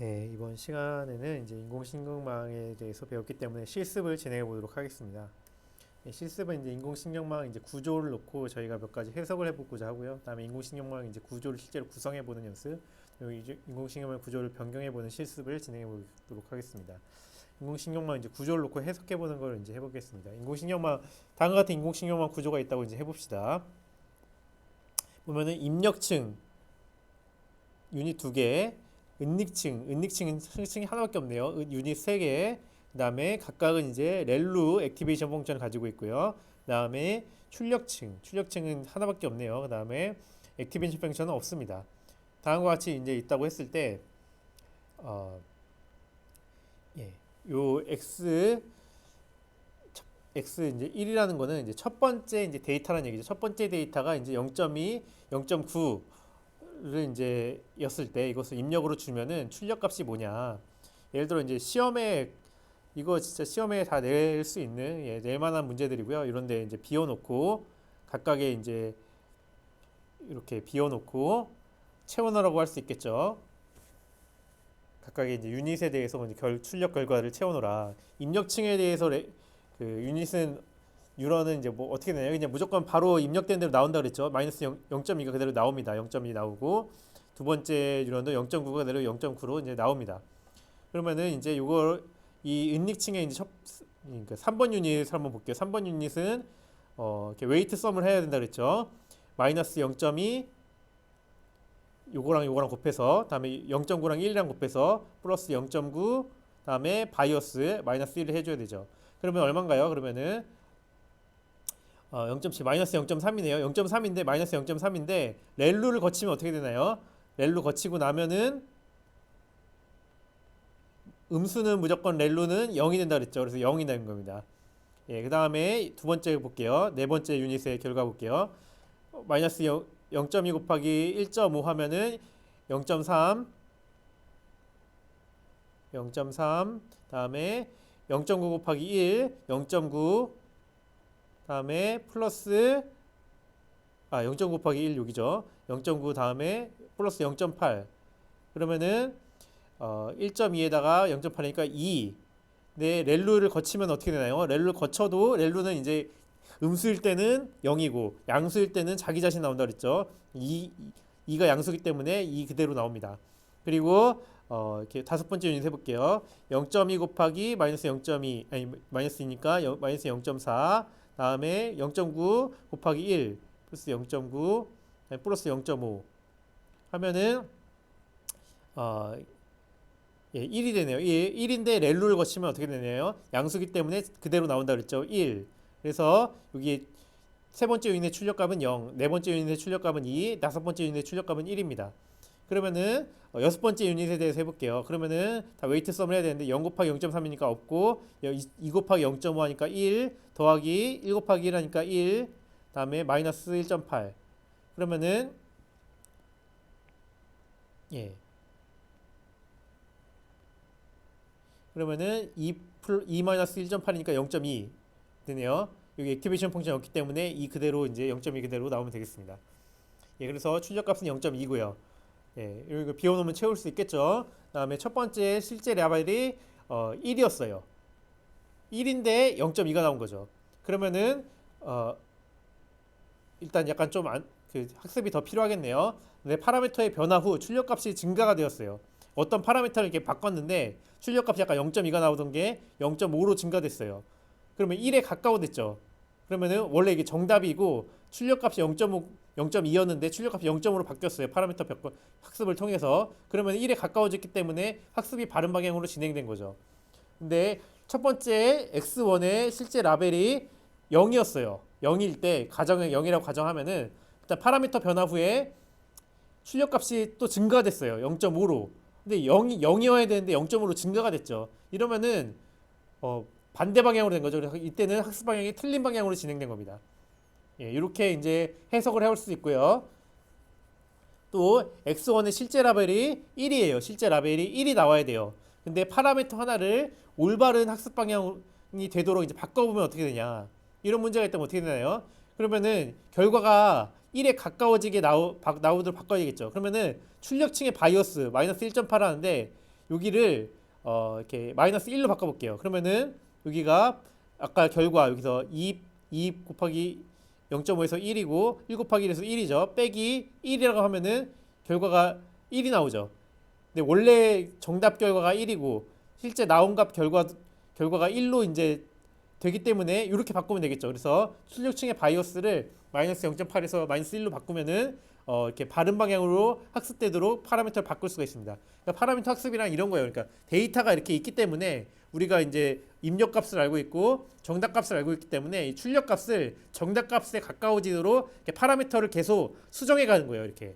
네, 이번 시간에는 이제 인공신경망에 대해서 배웠기 때문에 실습을 진행해 보도록 하겠습니다. 네, 실습은 이제 인공신경망 이제 구조를 놓고 저희가 몇 가지 해석을 해보고자 하고요. 다음에 인공신경망 이제 구조를 실제로 구성해 보는 연습, 그리고 이제 인공신경망 구조를 변경해 보는 실습을 진행해 보도록 하겠습니다. 인공신경망 이제 구조를 놓고 해석해 보는 걸 이제 해보겠습니다. 인공신경망 다음과 같은 인공신경망 구조가 있다고 이제 해봅시다. 보면은 입력층 유닛 2개, 은닉층은 층이 하나밖에 없네요. 유닛 3개. 그다음에 각각은 이제 렐루 액티베이션 펑션을 가지고 있고요. 그다음에 출력층은 하나밖에 없네요. 그다음에 액티베이션 펑션은 없습니다. 다음과 같이 이제 있다고 했을 때 어, 예. 요 x 이제 1이라는 거는 이제 첫 번째 이제 데이터라는 얘기죠. 첫 번째 데이터가 이제 0.2, 0.9를 이제 였을 때 이것을 입력으로 주면은 출력값이 뭐냐. 예를 들어 이제 시험에 이거 진짜 시험에 다 낼 수 있는 낼 만한 문제들이고요. 이런데 이제 비워놓고 각각의 이제 이렇게 비워놓고 채워넣으라고 할 수 있겠죠. 각각의 이제 유닛에 대해서 이제 출력 결과를 채워놓으라. 입력층에 대해서 그 유닛은 유러는 이제 뭐 어떻게 되나요? 그냥 무조건 바로 입력된 대로 나온다 그랬죠. 마이너스 0.2가 그대로 나옵니다. 0.2 나오고 두 번째 유런도 0.9가 그대로 0.9로 이제 나옵니다. 그러면은 이제 요걸 이 은닉층에 이제 그러니까 3번 유닛을 한번 볼게요. 3번 유닛은 이렇게 웨이트 썸을 해야 된다 그랬죠. 마이너스 0.2 요거랑 곱해서 다음에 0.9랑 1이랑 곱해서 플러스 0.9 다음에 바이어스 마이너스 1을 해줘야 되죠. 그러면 얼마인가요? 그러면은 0.7 마이너스 0.3이네요. 0.3인데 마이너스 0.3인데 렐루를 거치면 어떻게 되나요? 렐루 거치고 나면은 음수는 무조건 렐루는 0이 된다 그랬죠. 그래서 0이 되는 겁니다. 예, 그 다음에 두 번째 볼게요. 네 번째 유닛의 결과 볼게요. 마이너스 0.2 곱하기 1.5 하면은 0.3 다음에 0.9 곱하기 1 0.9 다음에 플러스 0.9 곱하기 1 여기죠. 0.9 다음에 플러스 0.8 그러면은 1.2에다가 0.8이니까 2. 네, 렐루를 거치면 어떻게 되나요? 렐루를 거쳐도 렐루는 이제 음수일 때는 0이고 양수일 때는 자기 자신 나온다 그랬죠. 2가 양수기 때문에 2 그대로 나옵니다. 그리고 이렇게 다섯 번째 유닛 해볼게요. 0.2 곱하기 마이너스 0.2 아니 마이너스니까 마이너스 0.4 다음에 0.9 곱하기 1 플러스 0.9 플러스 0.5 하면은 어, 1이 되네요. 1인데 렐루를 거치면 어떻게 되나요? 양수기 때문에 그대로 나온다 그랬죠. 1. 그래서 여기 세 번째 유닛의 출력값은 0, 네 번째 유닛의 출력값은 2, 다섯 번째 유닛의 출력값은 1입니다. 그러면은 여섯 번째 유닛에 대해서 해볼게요. 그러면은 다 웨이트 썸을 해야 되는데 0 곱하기 0.3이니까 없고 2 곱하기 0.5 하니까 1 더하기 1 곱하기 1 하니까 1 다음에 마이너스 1.8 그러면은 예 그러면은 2 마이너스 1.8이니까 0.2 되네요. 여기 액티베이션 펑션이 없기 때문에 이 그대로 이제 0.2 그대로 나오면 되겠습니다. 예, 그래서 출력값은 0.2고요. 예, 이거 비워놓으면 채울 수 있겠죠. 그다음에 첫 번째 실제 레벨이 1이었어요. 1인데 0.2가 나온 거죠. 그러면은 일단 약간 좀 학습이 더 필요하겠네요. 근데 파라미터의 변화 후 출력값이 증가가 되었어요. 어떤 파라미터를 이렇게 바꿨는데 출력값이 약간 0.2가 나오던 게 0.5로 증가됐어요. 그러면 1에 가까워졌죠. 그러면은 원래 이게 정답이고 출력값이 0.5, 0.2였는데 출력값이 0.5로 바뀌었어요. 파라미터 학습을 통해서. 그러면 1에 가까워졌기 때문에 학습이 바른 방향으로 진행된 거죠. 근데 첫 번째 x1의 실제 라벨이 0이었어요. 0일 때 가정을 0이라고 가정하면은 일단 파라미터 변화 후에 출력값이 또 증가됐어요. 0.5로. 근데 0이어야 되는데 0.5로 증가가 됐죠. 이러면은 반대 방향으로 된 거죠. 그래서 이때는 학습 방향이 틀린 방향으로 진행된 겁니다. 예, 이렇게 이제 해석을 해올 수 있고요. 또 x1의 실제 라벨이 1이에요. 실제 라벨이 1이 나와야 돼요. 근데 파라미터 하나를 올바른 학습 방향이 되도록 이제 바꿔보면 어떻게 되냐. 이런 문제가 있다면 어떻게 되나요? 그러면은 결과가 1에 가까워지게 나오도록 바꿔야겠죠. 그러면은 출력층의 바이어스 마이너스 1.8 하는데 여기를 이렇게 마이너스 1로 바꿔볼게요. 그러면은 여기가 아까 결과 여기서 2 곱하기 0.5에서 1이고 1 곱하기 1에서 1이죠. 빼기 1이라고 하면은 결과가 1이 나오죠. 근데 원래 정답 결과가 1이고 실제 나온 값 결과가 1로 이제 되기 때문에 이렇게 바꾸면 되겠죠. 그래서 출력층의 바이오스를 마이너스 0.8에서 마이너스 1로 바꾸면은 이렇게 바른 방향으로 학습되도록 파라미터를 바꿀 수가 있습니다. 그러니까 파라미터 학습이랑 이런 거예요. 그러니까 데이터가 이렇게 있기 때문에 우리가 이제 입력 값을 알고 있고 정답 값을 알고 있기 때문에 이 출력 값을 정답 값에 가까워지도록 이렇게 파라미터를 계속 수정해 가는 거예요. 이렇게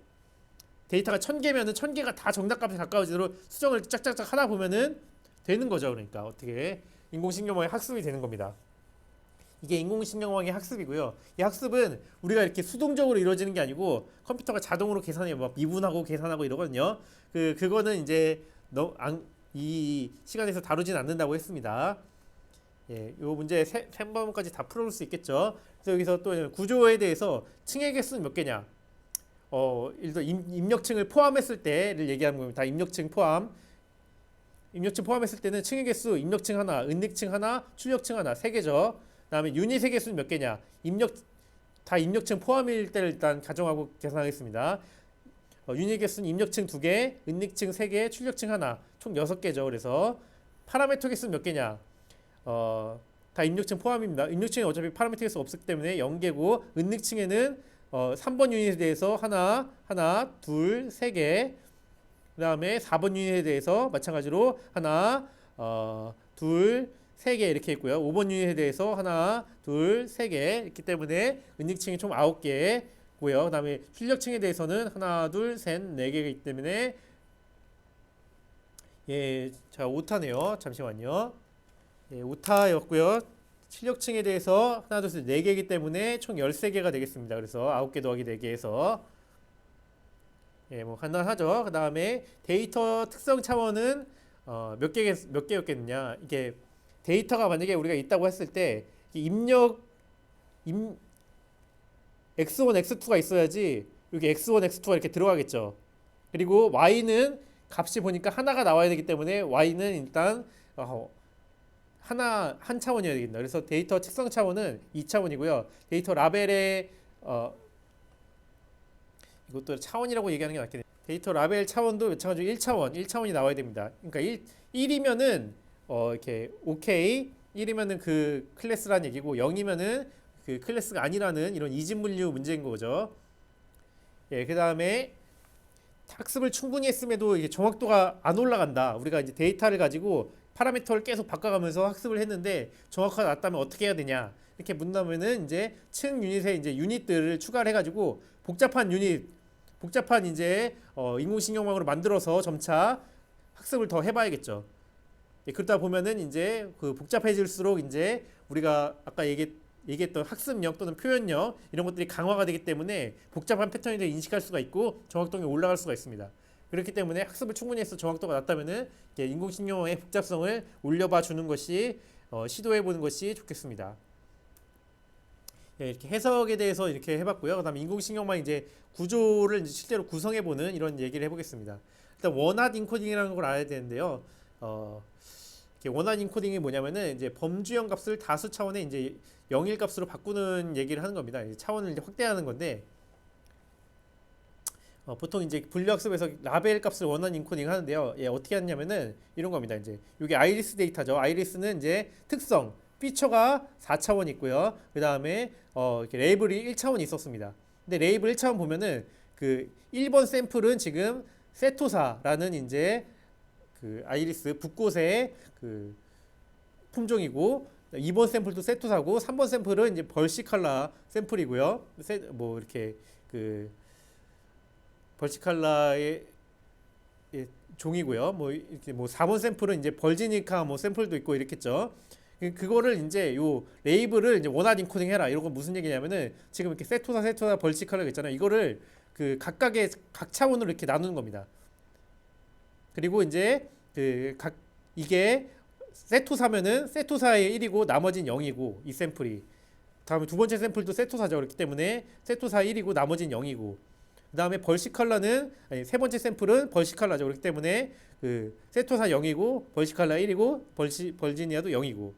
데이터가 1000개면은 1000개가 다 정답 값에 가까워지도록 수정을 짝짝짝 하다 보면은 되는 거죠. 그러니까 어떻게 인공신경망의 학습이 되는 겁니다. 이게 인공신경망의 학습이고요. 이 학습은 우리가 이렇게 수동적으로 이루어지는 게 아니고 컴퓨터가 자동으로 계산해 막 미분하고 계산하고 이러거든요. 그거는 이제 이 시간에서 다루진 않는다고 했습니다. 예, 요 문제 3번까지 다 풀어볼 수 있겠죠. 그래서 여기서 또 구조에 대해서 층의 개수는 몇 개냐? 일단 입력층을 포함했을 때를 얘기하는 겁니다. 입력층 포함. 입력층 포함했을 때는 층의 개수, 입력층 하나, 은닉층 하나, 출력층 하나, 3개죠. 그다음에 유닛의 개수는 몇 개냐? 다 입력층 포함일 때를 일단 가정하고 계산하겠습니다. 유닛 개수는 입력층 2개, 은닉층 3개, 출력층 하나, 총 6개죠. 그래서 파라미터 개수는 몇 개냐? 다 입력층 포함입니다. 입력층에 어차피 파라미터 개수 없기 때문에 0개고, 은닉층에는 3번 유닛에 대해서 하나, 둘, 3개. 그 다음에 4번 유닛에 대해서 마찬가지로 하나, 둘, 3개 이렇게 있고요. 5번 유닛에 대해서 하나, 둘, 3개 있기 때문에 은닉층이 총 9개고요. 그 다음에 출력층에 대해서는 하나, 둘, 셋, 4개이기 때문에 예, 자, 오타네요. 잠시만요. 예, 오타였고요. 출력층에 대해서 하나, 둘, 셋, 4개이기 때문에 총 13개가 되겠습니다. 그래서 9개 더하기 4개에서 예, 뭐 간단하죠. 그 다음에 데이터 특성 차원은 몇 개였겠느냐? 이게 데이터가 만약에 우리가 있다고 했을 때 x1, x2가 있어야지 여기 x1, x2가 이렇게 들어가겠죠. 그리고 y는 값이 보니까 하나가 나와야 되기 때문에 y는 일단 한 차원이어야 되겠다. 그래서 데이터 특성 차원은 2차원이고요. 데이터 라벨의 이것도 차원이라고 얘기하는 게 낫겠네요. 데이터 라벨 차원도 마찬가지로 1차원이 나와야 됩니다. 그러니까 1이면은 이렇게 오케이, 1이면은 그 클래스라는 얘기고 0이면은 그 클래스가 아니라는 이런 이진분류 문제인 거죠. 예, 그다음에 학습을 충분히 했음에도 이게 정확도가 안 올라간다. 우리가 이제 데이터를 가지고 파라미터를 계속 바꿔가면서 학습을 했는데 정확하게 났다면 어떻게 해야 되냐? 이렇게 묻는다면은 이제 층 유닛에 이제 유닛들을 추가를 해가지고 복잡한 이제 인공신경망으로 만들어서 점차 학습을 더 해봐야겠죠. 예, 그러다 보면은 이제 그 복잡해질수록 이제 우리가 아까 얘기했던 학습력 또는 표현력 이런 것들이 강화가 되기 때문에 복잡한 패턴을 인식할 수가 있고 정확도가 올라갈 수가 있습니다. 그렇기 때문에 학습을 충분히 해서 정확도가 낮다면은 인공신경망의 복잡성을 올려봐 주는 것이 시도해 보는 것이 좋겠습니다. 예, 이렇게 해석에 대해서 이렇게 해봤고요. 그다음에 인공신경망 이제 구조를 이제 실제로 구성해 보는 이런 얘기를 해보겠습니다. 일단 원핫 인코딩이라는 걸 알아야 되는데요. 원핫 인코딩이 뭐냐면은 이제 범주형 값을 다수 차원의 이제 영일 값으로 바꾸는 얘기를 하는 겁니다. 이제 차원을 이제 확대하는 건데 보통 이제 분류학습에서 라벨 값을 원하는 인코딩 하는데요. 예, 어떻게 하냐면은 이런 겁니다. 이제 이게 아이리스 데이터죠. 아이리스는 이제 특성, 피처가 4차원 있고요. 그 다음에 이렇게 레이블이 1차원이 있었습니다. 근데 레이블 1차원 보면은 그 1번 샘플은 지금 세토사라는 이제 그 아이리스 붓꽃의 그 품종이고 2번 샘플도 세토사고 3번 샘플은 이제 벌시칼라 샘플이고요. 뭐 이렇게 그 벌시칼라의 종이고요. 뭐 이렇게 뭐 4번 샘플은 이제 벌지니카 뭐 샘플도 있고 이렇겠죠. 그거를 이제 요 레이블을 이제 원핫 인코딩 해라. 이런 건 무슨 얘기냐면은 지금 이렇게 세토사, 벌시칼라 있잖아요. 이거를 그 각각의 각 차원으로 이렇게 나누는 겁니다. 그리고 이제 이게 세토사면은 세토사의 1이고 나머지는 0이고 이 샘플이 다음에 두 번째 샘플도 세토사죠. 그렇기 때문에 세토사 1이고 나머지는 0이고 그 다음에 벌시 컬러는 아니, 세 번째 샘플은 벌시 컬러죠. 그렇기 때문에 그 세토사 0이고 벌시 컬러 1이고 벌지니아도 0이고.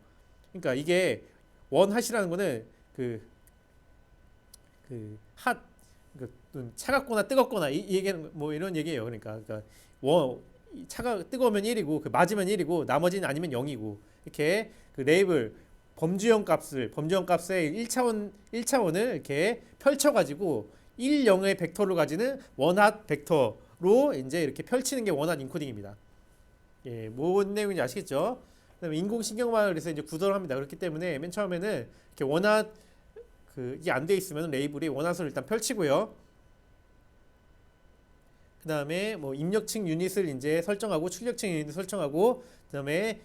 그러니까 이게 원핫이라는 거는 핫 차갑거나 뜨겁거나 이 얘기는 뭐 이런 얘기예요. 그러니까 원 뜨거우면 1이고 그 맞으면 1이고 나머지는 아니면 0이고 이렇게 그 레이블 범주형 값의 1차원을 이렇게 펼쳐 가지고 1, 0의 벡터를 가지는 원핫 벡터로 이제 이렇게 펼치는 게 원핫 인코딩입니다. 예, 뭔 내용인지 아시겠죠? 그다음에 인공신경망을 그래서 이제 구도를 합니다. 그렇기 때문에 맨 처음에는 이렇게 원핫 이게 안 돼 있으면 레이블이 원핫을 일단 펼치고요. 그 다음에 뭐 입력층 유닛을 이제 설정하고 출력층 유닛을 설정하고 그 다음에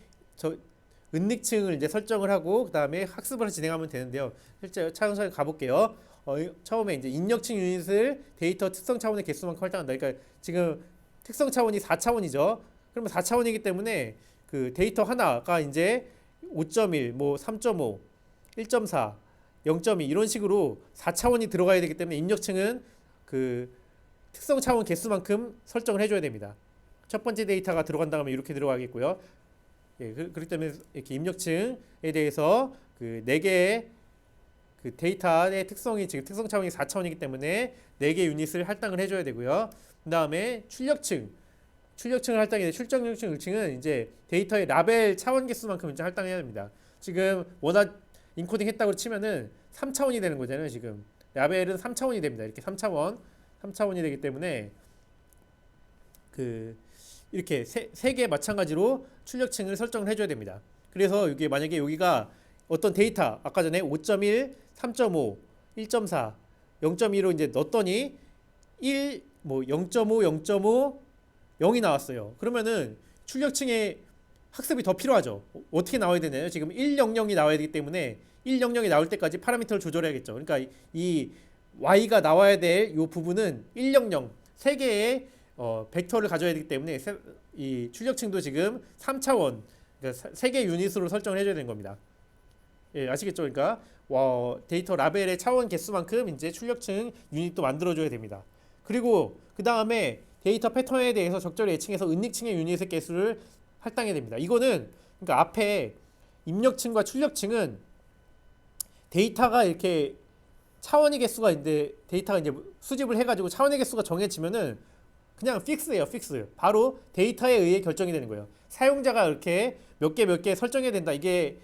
은닉층을 이제 설정을 하고 그 다음에 학습을 진행하면 되는데요. 실제 차근차근 가볼게요. 처음에 이제 입력층 유닛을 데이터 특성 차원의 개수만큼 할당한다. 그러니까 지금 특성 차원이 4차원이죠. 그러면 4차원이기 때문에 그 데이터 하나가 이제 5.1, 뭐 3.5, 1.4, 0.2 이런 식으로 4차원이 들어가야 되기 때문에 입력층은 그 특성 차원 개수만큼 설정을 해줘야 됩니다. 첫 번째 데이터가 들어간다면 이렇게 들어가겠고요. 예, 그렇기 때문에 이렇게 입력층에 대해서 그 4개의 그 데이터의 특성이 지금 특성 차원이 4차원이기 때문에 4개 유닛을 할당을 해줘야 되고요. 그 다음에 출력층을 할당해야 돼. 출력층은 이제 데이터의 라벨 차원 개수만큼 이제 할당해야 됩니다. 지금 원하 인코딩 했다고 치면은 3차원이 되는 거잖아요. 지금 라벨은 3차원이 됩니다. 이렇게 3차원이 되기 때문에 이렇게 세 개 마찬가지로 출력층을 설정을 해줘야 됩니다. 그래서 이게 만약에 여기가 어떤 데이터 아까 전에 5.1, 3.5, 1.4, 0.2로 이제 넣었더니 1, 뭐 0.5, 0.5, 0이 나왔어요. 그러면은 출력층에 학습이 더 필요하죠. 어떻게 나와야 되나요? 지금 100이 나와야 되기 때문에 100이 나올 때까지 파라미터를 조절해야겠죠. 그러니까 이 y가 나와야 될 이 부분은 100, 3개의 벡터를 가져야 되기 때문에 이 출력층도 지금 3차원, 그러니까 3개 유닛으로 설정을 해줘야 되는 겁니다. 예, 아시겠죠? 그러니까 데이터 라벨의 차원 개수만큼 이제 출력층 유닛도 만들어줘야 됩니다. 그리고 그 다음에 데이터 패턴에 대해서 적절히 예측해서 은닉층의 유닛의 개수를 할당해야 됩니다. 이거는 그러니까 앞에 입력층과 출력층은 데이터가 이렇게 차원의 개수가 있는데 데이터가 이제 수집을 해가지고 차원의 개수가 정해지면은 그냥 픽스예요, 픽스. 바로 데이터에 의해 결정이 되는 거예요. 사용자가 이렇게 몇 개 설정해야 된다. 이게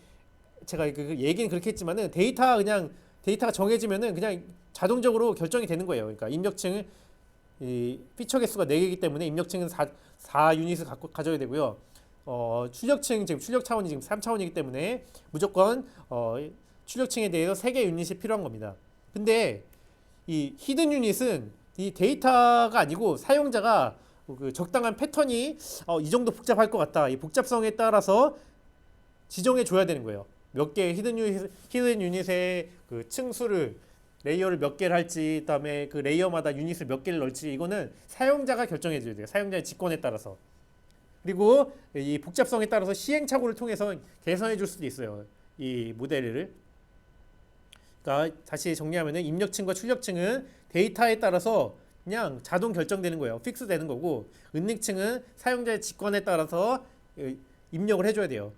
제가 그 얘기는 그렇게 했지만은 데이터가 정해지면은 그냥 자동적으로 결정이 되는 거예요. 그러니까 입력층 이 피처 개수가 4개이기 때문에 입력층은 4 유닛을 가져야 되고요. 출력층 지금 출력 차원이 지금 3차원이기 때문에 무조건 출력층에 대해서 3개 유닛이 필요한 겁니다. 근데 이 히든 유닛은 이 데이터가 아니고 사용자가 그 적당한 패턴이 이 정도 복잡할 것 같다. 이 복잡성에 따라서 지정해 줘야 되는 거예요. 몇 개의 히든 유닛의 그 층수를 레이어를 몇 개를 할지, 그다음에 그 레이어마다 유닛을 몇 개를 넣을지 이거는 사용자가 결정해 줘야 돼요. 사용자의 직권에 따라서. 그리고 이 복잡성에 따라서 시행착오를 통해서 개선해 줄 수도 있어요. 이 모델을. 그러니까 다시 정리하면은 입력층과 출력층은 데이터에 따라서 그냥 자동 결정되는 거예요. 픽스 되는 거고, 은닉층은 사용자의 직권에 따라서 입력을 해줘야 돼요.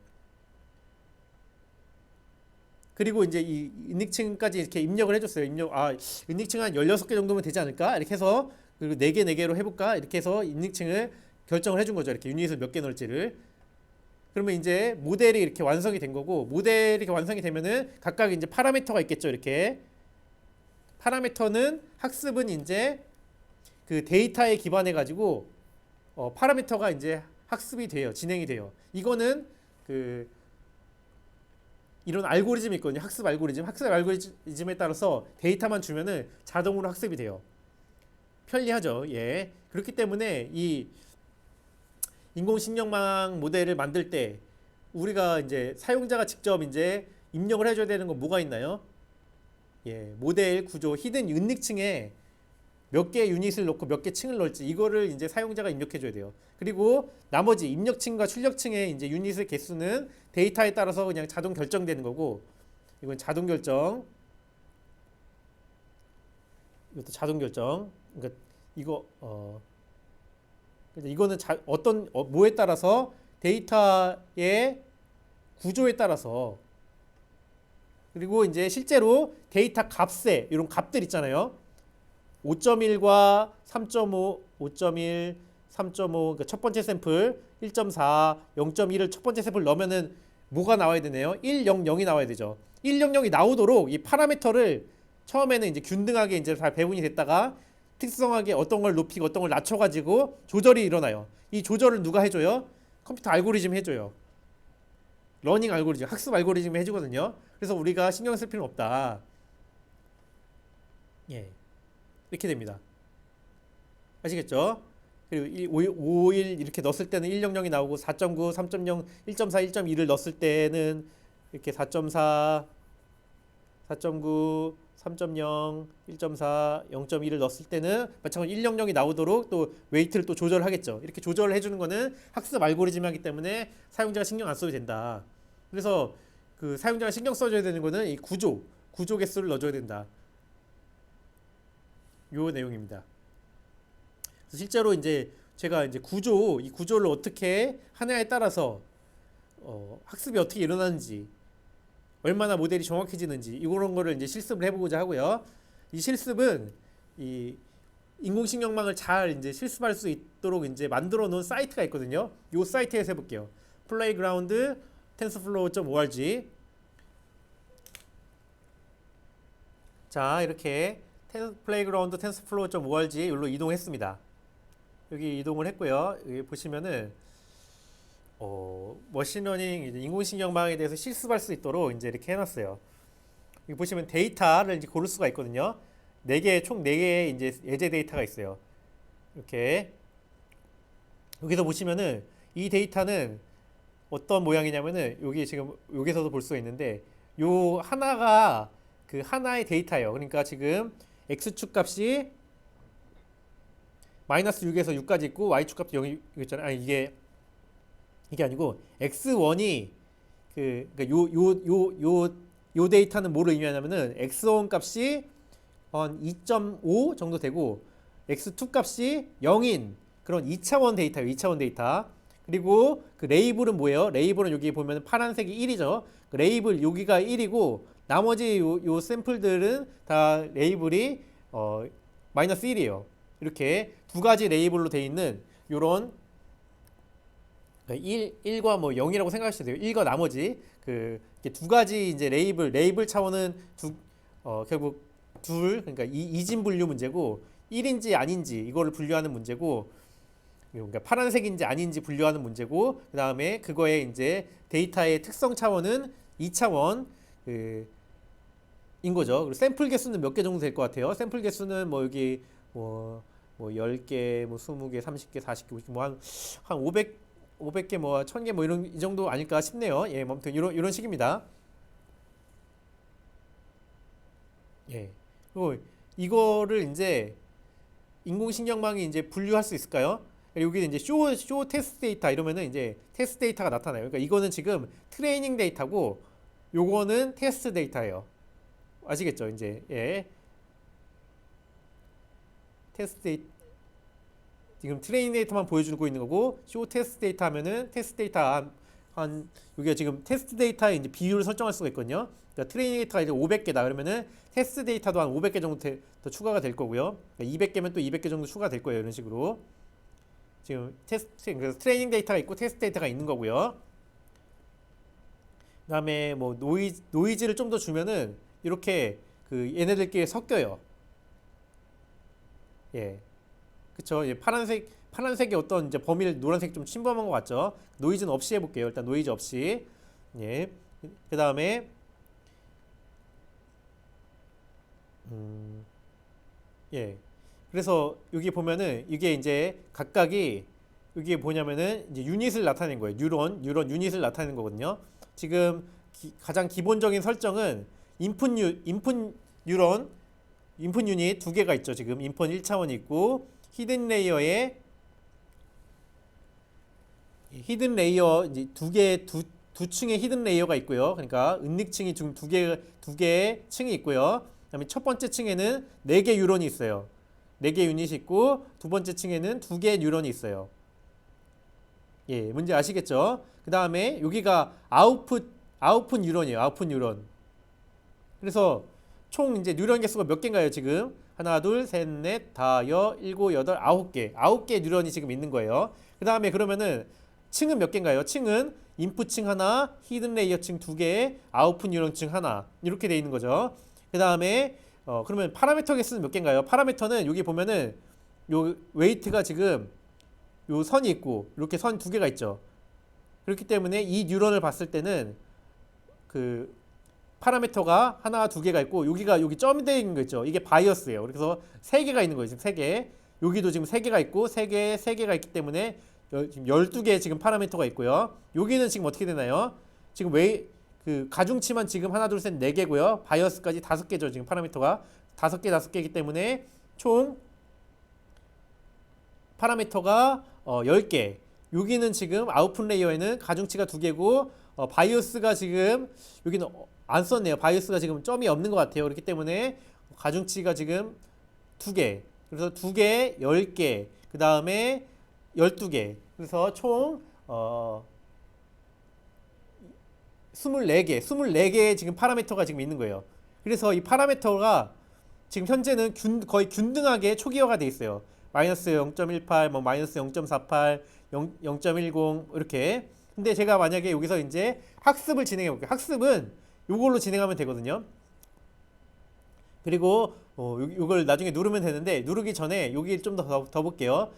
그리고 이제 이 은닉층까지 이렇게 입력을 해줬어요. 은닉층 한 16개 정도면 되지 않을까? 이렇게 해서 그리고 4개로 해볼까? 이렇게 해서 은닉층을 결정을 해준 거죠. 이렇게 유닛을 몇 개 넣을지를. 그러면 이제 모델이 이렇게 완성이 된 거고, 모델이 이렇게 완성이 되면은 각각 이제 파라미터가 있겠죠. 이렇게. 파라미터는 학습은 이제 그 데이터에 기반해 가지고 파라미터가 이제 학습이 돼요. 진행이 돼요. 이거는 이런 알고리즘이 있거든요. 학습 알고리즘에 따라서 데이터만 주면은 자동으로 학습이 돼요. 편리하죠. 예. 그렇기 때문에 이 인공신경망 모델을 만들 때 우리가 이제 사용자가 직접 이제 입력을 해줘야 되는 건 뭐가 있나요? 예, 모델 구조, 히든 은닉층에 몇 개 유닛을 넣고 몇 개 층을 넣을지 이거를 이제 사용자가 입력해줘야 돼요. 그리고 나머지 입력층과 출력층의 이제 유닛의 개수는 데이터에 따라서 그냥 자동 결정되는 거고, 이건 자동 결정. 이것도 자동 결정. 그러니까 이거 이거는 뭐에 따라서 데이터의 구조에 따라서 그리고 이제 실제로 데이터 값에 이런 값들 있잖아요. 5.1과 3.5, 5.1, 3.5, 그러니까 첫 번째 샘플 1.4, 0.1을 첫 번째 샘플 넣으면은 뭐가 나와야 되네요. 1, 0, 0이 나와야 되죠. 1, 0, 0이 나오도록 이 파라미터를 처음에는 이제 균등하게 이제 잘 배분이 됐다가 특성하게 어떤 걸 높이고 어떤 걸 낮춰가지고 조절이 일어나요. 이 조절을 누가 해줘요? 컴퓨터 알고리즘 해줘요. 러닝 알고리즘, 학습 알고리즘 해주거든요. 그래서 우리가 신경 쓸 필요는 없다. 예, 이렇게 됩니다. 아시겠죠? 그리고 5일 이렇게 넣었을 때는 100이 나오고 4.9, 3.0, 1.4, 1.2를 넣었을 때는 이렇게 4.4, 4.9, 3.0, 1.4, 0.2를 넣었을 때는 마찬가지로 100이 나오도록 또 웨이트를 또 조절하겠죠. 이렇게 조절을 해주는 거는 학습 알고리즘이기 때문에 사용자가 신경 안 써도 된다. 그래서 그 사용자가 신경 써줘야 되는 거는 이 구조 개수를 넣어줘야 된다. 요 내용입니다. 그래서 실제로 이제 제가 이제 이 구조를 어떻게 하냐에 따라서 학습이 어떻게 일어나는지 얼마나 모델이 정확해지는지 이런 거를 이제 실습을 해보고자 하고요. 이 실습은 이 인공신경망을 잘 이제 실습할 수 있도록 이제 만들어 놓은 사이트가 있거든요. 이 사이트에서 해볼게요. playground tensorflow.org. 자, 이렇게 playground tensorflow.org 여기로 이동했습니다. 여기 이동을 했고요. 여기 보시면은 머신러닝 인공신경망에 대해서 실습할 수 있도록 이제 이렇게 해놨어요. 여기 보시면 데이터를 이제 고를 수가 있거든요. 총 4개의 이제 예제 데이터가 있어요. 이렇게 여기서 보시면은 이 데이터는 어떤 모양이냐면은 여기 지금 여기서도 볼 수가 있는데 요 하나가 그 하나의 데이터예요. 그러니까 지금 x축 값이 마이너스 6에서 6까지 있고 y축 값이 0이 있잖아요. 아니 이게 아니고 x1이 그러니까 요 데이터는 뭐를 의미하냐면은 x1 값이 한 2.5 정도 되고 x2 값이 0인 그런 2차원 데이터예요. 2차원 데이터. 그리고 그 레이블은 뭐예요? 레이블은 여기 보면 파란색이 1이죠. 그 레이블 여기가 1이고 나머지 요 샘플들은 다 레이블이 마이너스 1이에요. 이렇게 두 가지 레이블로 돼 있는 요런 1과 뭐 0이라고 생각하셔도 돼요. 1과 나머지 두 가지 이제 레이블 차원은 결국 그러니까 이진 분류 문제고 1인지 아닌지 이거를 분류하는 문제고 그러니까 파란색인지 아닌지 분류하는 문제고 그 다음에 그거의 이제 데이터의 특성 차원은 2차원 인 거죠. 그리고 샘플 개수는 몇 개 정도 될 것 같아요. 샘플 개수는 뭐 여기 뭐 10개, 뭐 20개, 30개, 40개, 뭐 한 500개, 뭐 1000개 뭐 이 정도 아닐까 싶네요. 예, 아무튼 이런 식입니다. 예. 그리고 이거를 이제 인공신경망이 이제 분류할 수 있을까요? 여기 이제 쇼 테스트 데이터 이러면은 이제 테스트 데이터가 나타나요. 그러니까 이거는 지금 트레이닝 데이터고 요거는 테스트 데이터예요. 아시겠죠? 이제 예. 테스트 데이터 지금 트레이닝 데이터만 보여주고 있는 거고 쇼 테스트 데이터 하면은 테스트 데이터 한 여기가 지금 테스트 데이터의 이제 비율을 설정할 수가 있거든요. 그러니까 트레이닝 데이터가 이제 500개다 그러면은 테스트 데이터도 한 500개 정도 더 추가가 될 거고요. 그러니까 200개면 또 200개 정도 추가될 거예요. 이런 식으로 지금 그래서 트레이닝 데이터가 있고 테스트 데이터가 있는 거고요. 그다음에 뭐 노이즈를 좀 더 주면은 이렇게 그 얘네들끼리 섞여요. 예, 그쵸. 예, 파란색이 어떤 이제 범위를 노란색 좀 침범한 것 같죠. 노이즈는 없이 해볼게요. 일단 노이즈 없이. 예, 그 다음에 예, 그래서 여기 보면은 이게 이제 각각이 이게 뭐냐면은 이제 유닛을 나타내는 거예요. 뉴런 유닛을 나타내는 거거든요. 지금 가장 기본적인 설정은 인풋 뉴런 인풋 유닛 두 개가 있죠. 지금 인풋 1차원이 있고 히든 레이어에 히든 레이어 이제 두 층의 히든 레이어가 있고요. 그러니까 은닉층이 지금 두 개의 층이 있고요. 그다음에 첫 번째 층에는 4개 유런이 있어요. 4개 유닛이 있고 두 번째 층에는 2개의 뉴런이 있어요. 예, 문제 아시겠죠? 그 다음에 여기가 아웃풋 뉴런이에요. 아웃풋 뉴런. 그래서 총 이제 뉴런 개수가 몇 개인가요, 지금? 하나, 둘, 셋, 넷, 다, 여, 일곱, 여덟, 9개. 9개 뉴런이 지금 있는 거예요. 그 다음에 그러면은 층은 몇 개인가요? 층은 인풋 층 하나, 히든 레이어 층 2개, 아웃풋 뉴런 층 하나. 이렇게 돼 있는 거죠. 그 다음에 그러면 파라미터 개수는 몇 개인가요? 파라미터는 여기 보면은 요 웨이트가 지금 요 선이 있고 이렇게 선 2개가 있죠. 그렇기 때문에 이 뉴런을 봤을 때는 그 파라미터가 하나, 2개가 있고 여기가 여기 점이 되어 있는 거 있죠. 이게 바이어스예요. 그래서 3개가 있는 거예요. 지금 3개. 여기도 지금 3개가 있고 3개가 있기 때문에 지금 12개 지금 파라미터가 있고요. 여기는 지금 어떻게 되나요? 지금 그 가중치만 지금 하나, 둘, 셋, 4개고요. 바이어스까지 5개죠. 지금 파라미터가 5개이기 때문에 총 파라미터가 10개. 여기는 지금 아웃풋 레이어에는 가중치가 2개고 바이오스가 지금 여기는 안 썼네요. 바이오스가 지금 점이 없는 것 같아요. 그렇기 때문에 가중치가 지금 2개. 그래서 2개, 10개. 그 다음에 12개. 그래서 총 24개의 지금 파라미터가 지금 있는 거예요. 그래서 이 파라미터가 지금 현재는 거의 균등하게 초기화가 돼 있어요. 마이너스 0.18, 뭐 마이너스 0.48, 0.10 이렇게. 근데 제가 만약에 여기서 이제 학습을 진행해 볼게요. 학습은 이걸로 진행하면 되거든요. 그리고 이걸 나중에 누르면 되는데 누르기 전에 여기 좀 더 볼게요.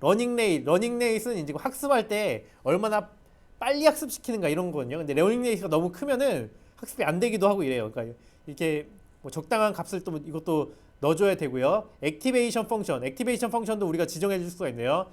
러닝 레이스는 이제 학습할 때 얼마나 빨리 학습시키는가 이런 거거든요. 근데 러닝 레이스가 너무 크면은 학습이 안 되기도 하고 이래요. 그러니까 이렇게 뭐 적당한 값을 또 이것도 넣어줘야 되고요. 액티베이션 펑션도 우리가 지정해 줄 수가 있네요.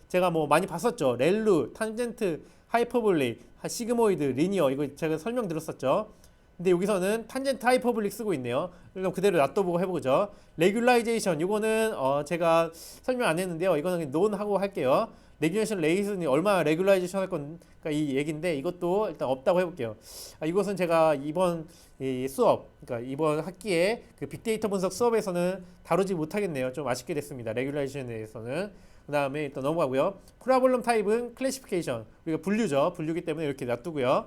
제가 뭐 많이 봤었죠. 렐루, 탄젠트, 하이퍼볼릭, 시그모이드, 리니어 이거 제가 설명드렸었죠. 근데 여기서는 탄젠트 하이퍼볼릭 쓰고 있네요. 그럼 그대로 놔둬보고 해보죠. 레귤라이제이션 이거는 제가 설명 안 했는데요. 이거는 논하고 할게요. 레귤레이션 레이스는 얼마나 레귤라이제이션 할 건가 이 얘기인데 이것도 일단 없다고 해볼게요. 이것은 제가 이번 이 수업, 그러니까 이번 학기에 그 빅데이터 분석 수업에서는 다루지 못하겠네요. 좀 아쉽게 됐습니다. 레귤레이션에 대해서는. 그 다음에 일단 넘어가고요. 프로블럼 타입은 클래시피케이션. 우리가 분류죠. 분류기 때문에 이렇게 놔두고요.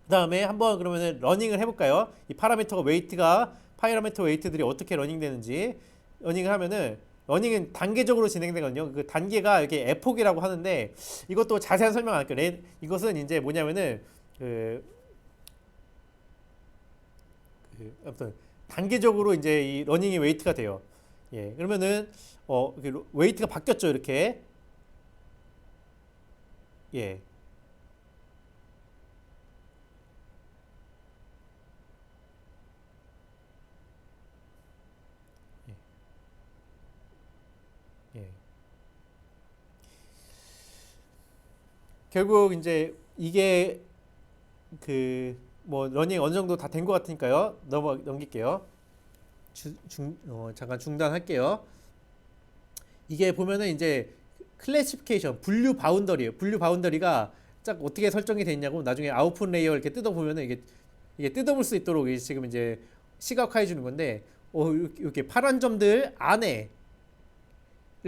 그 다음에 한번 그러면은 러닝을 해볼까요? 이 파라미터 웨이트들이 어떻게 러닝되는지 러닝을 하면은 러닝은 단계적으로 진행되거든요. 그 단계가 이렇게 에폭이라고 하는데 이것도 자세한 설명 안 할게요. 이것은 이제 뭐냐면은 아무튼 단계적으로 이제 이 러닝이 웨이트가 돼요. 예, 그러면은 웨이트가 바뀌었죠. 이렇게 예. 예. 결국 이제 이게 뭐 러닝 어느 정도 다 된 것 같으니까요. 넘길게요. 잠깐 중단할게요. 이게 보면은 이제 클래시피케이션 분류 바운더리예요. 분류 바운더리가 딱 어떻게 설정이 돼 있냐고 나중에 아웃풋 레이어 이렇게 뜯어 보면은 이게 뜯어볼 수 있도록 지금 이제 시각화해 주는 건데 이렇게 파란 점들 안에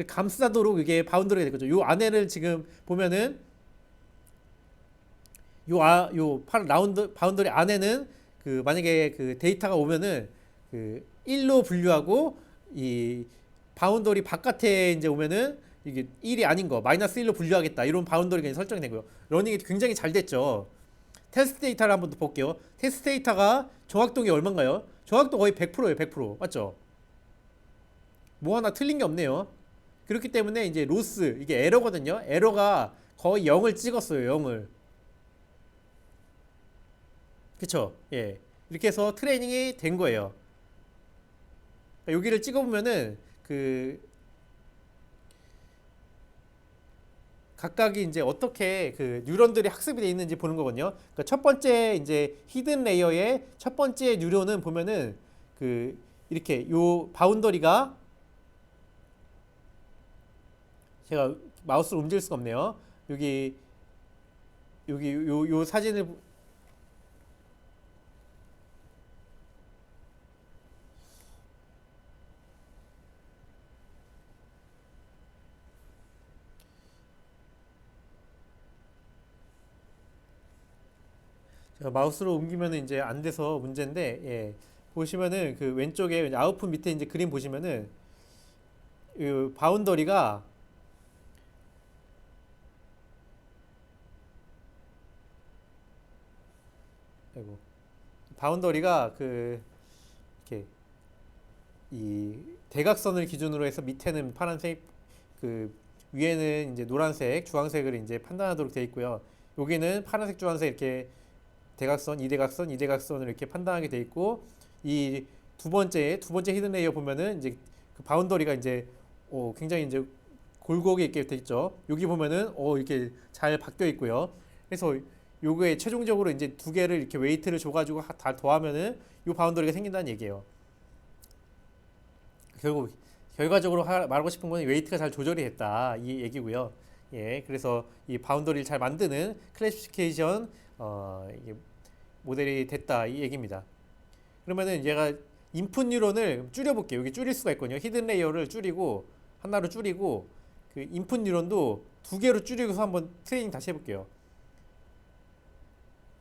감싸도록 이게 바운더리가 되거든요. 요 안에를 지금 보면은 요 바운더리 안에는 만약에 그 데이터가 오면은 1로 분류하고 이 바운더리 바깥에 이제 오면은 이게 1이 아닌 거 마이너스 1로 분류하겠다 이런 바운더리가 설정이 되고요. 러닝이 굉장히 잘 됐죠. 테스트 데이터를 한번 더 볼게요. 테스트 데이터가 정확도가 얼마인가요? 정확도 거의 100%예요. 100% 맞죠? 뭐 하나 틀린 게 없네요. 그렇기 때문에 이제 로스 이게 에러거든요. 에러가 거의 0을 찍었어요. 0을. 그쵸? 예. 이렇게 해서 트레이닝이 된 거예요. 여기를 찍어보면은 각각이 이제 어떻게 뉴런들이 학습이 되어 있는지 보는 거거든요. 그러니까 첫 번째 이제 히든 레이어의 첫 번째 뉴런은 보면은 이렇게 요 바운더리가 제가 마우스를 움직일 수가 없네요. 여기 요 사진을 마우스로 옮기면 이제 안 돼서 문제인데, 예. 보시면은 그 왼쪽에 아웃풋 밑에 이제 그림 보시면은 이 바운더리가 아이고, 바운더리가 그 이렇게 이 대각선을 기준으로 해서 밑에는 파란색, 그 위에는 이제 노란색, 주황색을 이제 판단하도록 되어 있고요. 여기는 파란색, 주황색 이렇게 대각선, 이대각선, 이대각선을 이렇게 판단하게 돼 있고, 이 두 번째 히든 레이어 보면은 이제 그 바운더리가 이제 굉장히 이제 골고루 있게 돼 있죠. 여기 보면은 이렇게 잘 바뀌어 있고요. 그래서 요거에 최종적으로 이제 두 개를 이렇게 웨이트를 줘가지고 다 더하면은 요 바운더리가 생긴다는 얘기예요. 결국 결과적으로 말하고 싶은 건 웨이트가 잘 조절이 됐다 이 얘기고요. 예, 그래서 이 바운더리를 잘 만드는 클래시피케이션 이게 모델이 됐다 이 얘기입니다. 그러면은 얘가 인풋 뉴런을 줄여볼게요. 여기 줄일 수가 있거든요. 히든 레이어를 줄이고 하나로 줄이고 그 인풋 뉴런도 두 개로 줄이고서 한번 트레이닝 다시 해볼게요.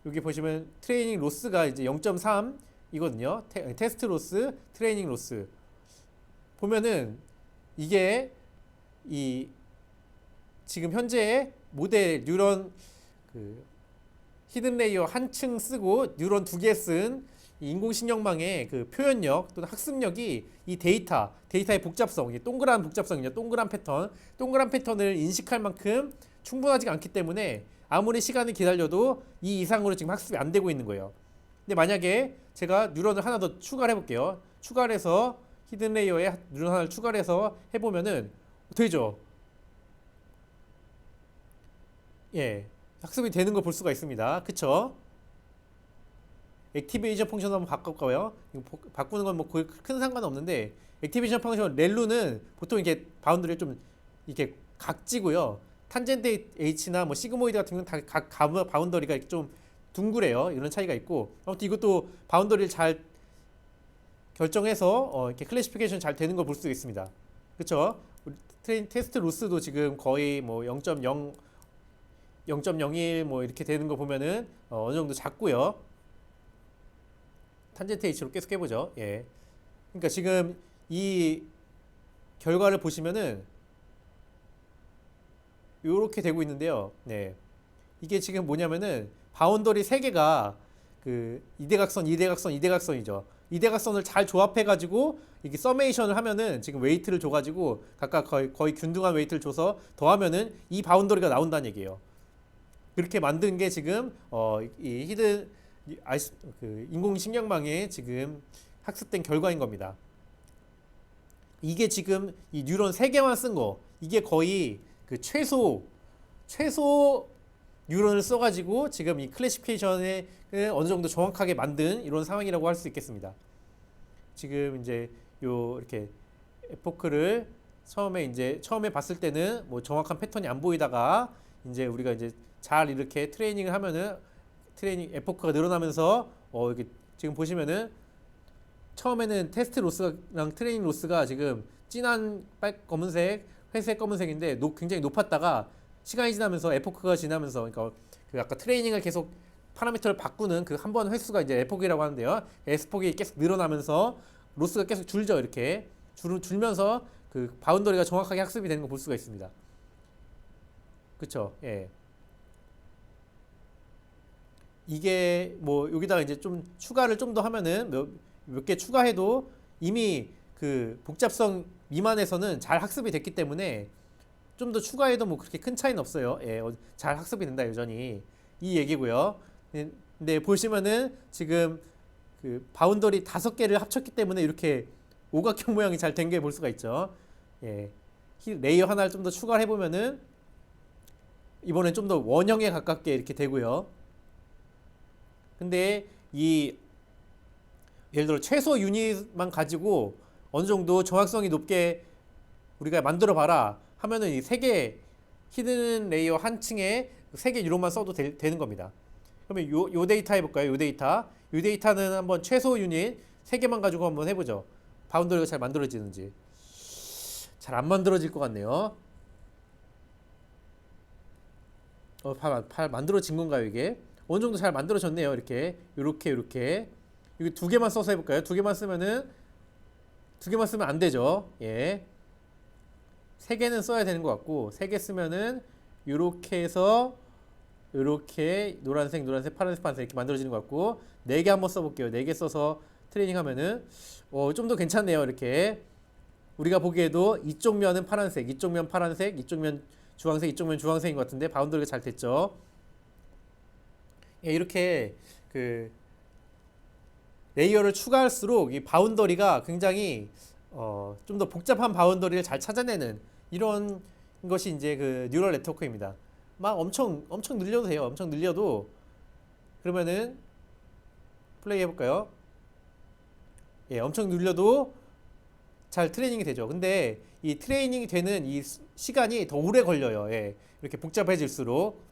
여기 보시면 트레이닝 로스가 이제 0.3 이거든요. 테스트 로스, 트레이닝 로스. 보면은 이게 이 지금 현재 모델 뉴런 그 히든 레이어 한 층 쓰고 뉴런 두 개 쓴 인공신경망의 그 표현력 또는 학습력이 이 데이터의 복잡성, 동그란 복잡성이죠. 동그란 패턴을 인식할 만큼 충분하지 않기 때문에 아무리 시간을 기다려도 이 이상으로 지금 학습이 안 되고 있는 거예요. 근데 만약에 제가 뉴런을 하나 더 추가를 해볼게요. 추가를 해서 히든 레이어에 뉴런 하나를 추가를 해서 해보면은 되죠. 예, 학습이 되는 걸 볼 수가 있습니다. 그쵸? 액티베이션 펑션 한번 바꿔볼까요? 바꾸는 건 뭐 큰 상관은 없는데 액티베이션 펑션 렐루는 보통 이게 바운드를 좀 이렇게 각지고요. 탄젠트 H나 뭐 시그모이드 같은 경우는 다 각 바운더리가 이렇게 좀 둥그래요. 이런 차이가 있고 아무튼 이것도 바운더리를 잘 결정해서 이렇게 클래시피케이션 잘 되는 걸 볼 수 있습니다. 그렇죠? 테스트 로스도 지금 거의 뭐 0.0, 0.01 뭐 이렇게 되는 거 보면은 어느 정도 작고요. 탄젠트 H로 계속 해보죠. 예. 그러니까 지금 이 결과를 보시면은 이렇게 되고 있는데요. 네. 이게 지금 뭐냐면은 바운더리 세 개가 그 이대각선, 이대각선, 이대각선이죠. 이대각선을 잘 조합해가지고 이게 서메이션을 하면은 지금 웨이트를 줘가지고 각각 거의 균등한 웨이트를 줘서 더하면은 이 바운더리가 나온다는 얘기예요. 그렇게 만든 게 지금 이 히든 그 인공신경망의 지금 학습된 결과인 겁니다. 이게 지금 이 뉴런 3개만 쓴 거, 이게 거의 그 최소 뉴런을 써가지고 지금 이 클래시피케이션에 어느 정도 정확하게 만든 이런 상황이라고 할 수 있겠습니다. 지금 이제 요 이렇게 에포크를 처음에 봤을 때는 뭐 정확한 패턴이 안 보이다가 이제 우리가 이제 잘 이렇게 트레이닝을 하면은 트레이닝 에포크가 늘어나면서 이렇게 지금 보시면은 처음에는 테스트 로스랑 트레이닝 로스가 지금 진한 검은색, 회색 검은색인데 굉장히 높았다가 시간이 지나면서 에포크가 지나면서 그러니까 그 아까 트레이닝을 계속 파라미터를 바꾸는 그 한 번 횟수가 이제 에포크라고 하는데요. S폭이 계속 늘어나면서 로스가 계속 줄죠. 이렇게 줄면서 그 바운더리가 정확하게 학습이 되는 거 볼 수가 있습니다. 그쵸? 예. 이게 뭐 여기다가 이제 좀 추가를 좀 더 하면은 몇 개 추가해도 이미 그 복잡성 미만에서는 잘 학습이 됐기 때문에 좀 더 추가해도 뭐 그렇게 큰 차이는 없어요. 예, 잘 학습이 된다 여전히 이 얘기고요. 근데 보시면은 지금 그 바운더리 5개를 합쳤기 때문에 이렇게 오각형 모양이 잘 된 게 볼 수가 있죠. 예, 레이어 하나를 좀 더 추가를 해보면은 이번엔 좀 더 원형에 가깝게 이렇게 되고요. 근데 이 예를 들어 최소 유닛만 가지고 어느 정도 정확성이 높게 우리가 만들어 봐라 하면은 이 3개 히든 레이어 한 층에 3개 유로만 써도 되는 겁니다. 그러면 요 데이터 해볼까요? 요 데이터는 한번 최소 유닛 3개만 가지고 한번 해보죠. 바운더리가 잘 만들어지는지. 잘 안 만들어질 것 같네요. 만들어진 건가요 이게? 어느 정도 잘 만들어졌네요. 이렇게 이렇게 이거 두 개만 써서 해볼까요? 두 개만 쓰면 안 되죠. 예, 세 개는 써야 되는 것 같고 세 개 쓰면은 이렇게 해서 이렇게 노란색, 파란색, 이렇게 만들어지는 것 같고 네 개 한번 써볼게요. 네 개 써서 트레이닝 하면은 좀 더 괜찮네요. 이렇게 우리가 보기에도 이쪽 면은 파란색, 이쪽 면 파란색, 이쪽 면 주황색, 이쪽 면 주황색인 것 같은데 바운더리가 잘 됐죠. 예, 이렇게 그 레이어를 추가할수록 이 바운더리가 굉장히 좀 더 복잡한 바운더리를 잘 찾아내는 이런 것이 이제 그 뉴럴 네트워크입니다. 막 엄청 늘려도 돼요. 엄청 늘려도 그러면은 플레이 해볼까요? 예, 엄청 늘려도 잘 트레이닝이 되죠. 근데 이 트레이닝이 되는 이 시간이 더 오래 걸려요. 예, 이렇게 복잡해질수록.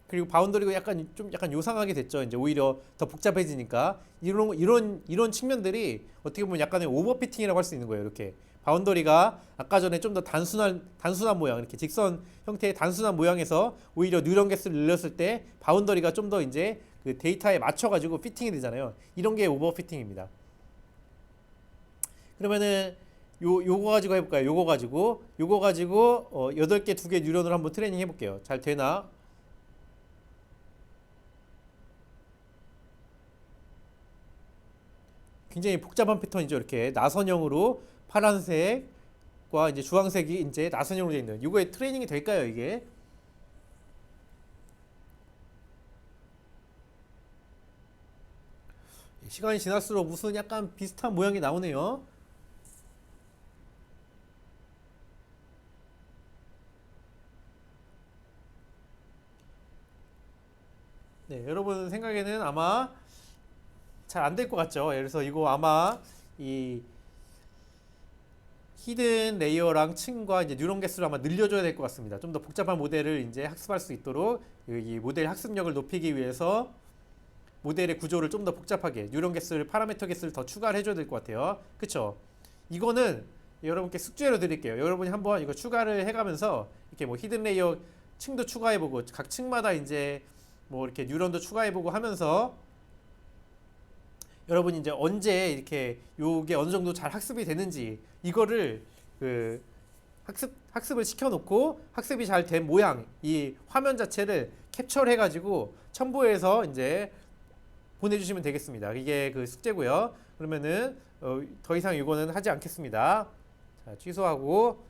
그리고 바운더리가 약간 요상하게 됐죠. 이제 오히려 더 복잡해지니까 이런 측면들이 어떻게 보면 약간의 오버피팅이라고 할 수 있는 거예요. 이렇게 바운더리가 아까 전에 좀 더 단순한 모양, 이렇게 직선 형태의 단순한 모양에서 오히려 뉴런 개수를 늘렸을 때 바운더리가 좀 더 이제 그 데이터에 맞춰가지고 피팅이 되잖아요. 이런 게 오버피팅입니다. 그러면은 요거 가지고 해볼까요? 요거 가지고 8개 2개 뉴런으로 한번 트레이닝 해볼게요. 잘 되나? 굉장히 복잡한 패턴이죠. 이렇게 나선형으로 파란색과 이제 주황색이 이제 나선형으로 되어 있는 이거에 트레이닝이 될까요, 이게? 시간이 지날수록 무슨 약간 비슷한 모양이 나오네요. 네, 여러분 생각에는 아마 잘 안 될 것 같죠? 그래서 이거 아마 이 히든 레이어랑 층과 이제 뉴런 개수를 아마 늘려줘야 될 것 같습니다. 좀 더 복잡한 모델을 이제 학습할 수 있도록 이 모델 학습력을 높이기 위해서 모델의 구조를 좀 더 복잡하게 뉴런 개수를 파라미터 개수를 더 추가를 해줘야 될 것 같아요. 그쵸? 이거는 여러분께 숙제로 드릴게요. 여러분이 한번 이거 추가를 해가면서 이렇게 뭐 히든 레이어 층도 추가해보고 각 층마다 이제 뭐 이렇게 뉴런도 추가해보고 하면서 여러분이 이제 언제 이렇게 요게 어느 정도 잘 학습이 되는지 이거를 그 학습을 시켜놓고 학습이 잘 된 모양 이 화면 자체를 캡처를 해가지고 첨부해서 이제 보내주시면 되겠습니다. 이게 그 숙제고요. 그러면은 더 이상 이거는 하지 않겠습니다. 자, 취소하고